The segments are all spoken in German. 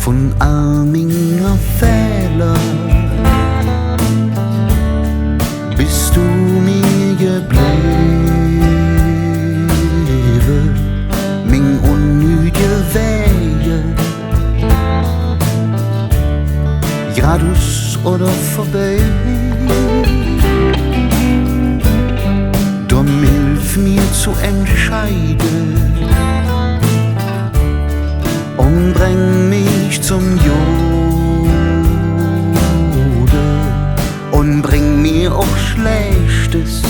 von all meiner Fehler bist du mir geblieben, mein unnüde Wege, geradeaus oder vorbei. Drum hilf mir zu entscheiden und bring mich zum Jode und bring mir auch Schlechtes.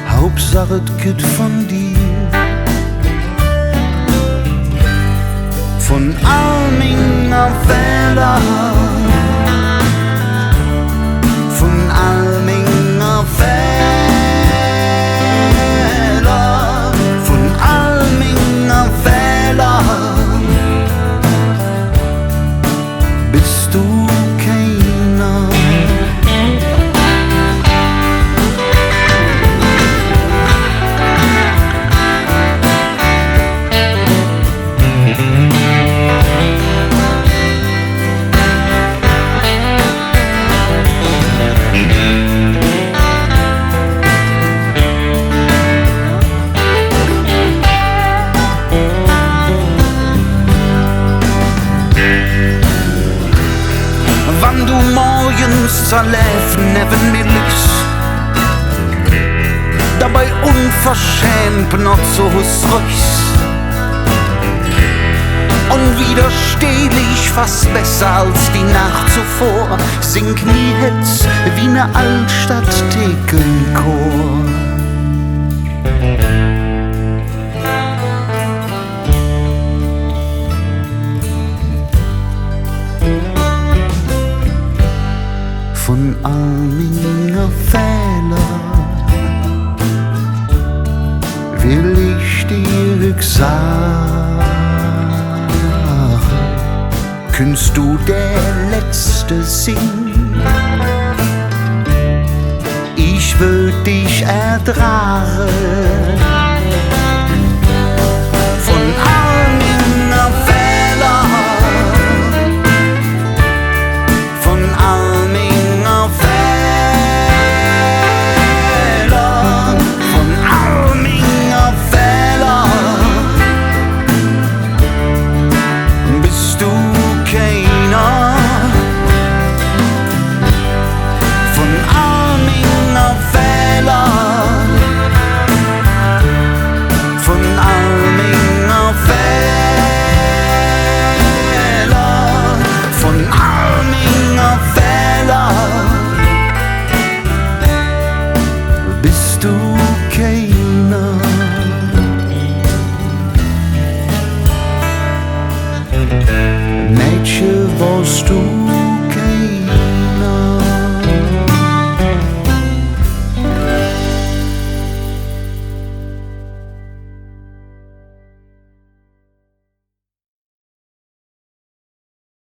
Hauptsache es geht von dir, von all meiner Fehler, von all meiner Fehler, von all meiner Fehler bist du keiner. Wann du morgens zerläfen neben mir liegst, dabei unverschämt benutzt riechst, unwiderstehlich fast besser als die Nacht zuvor, sing nie Hits wie ne Altstadt-Thekenchor. Von all meiner Fehler will ich dir sagen, künnst du der Letzte sein? Ich würd dich ertragen.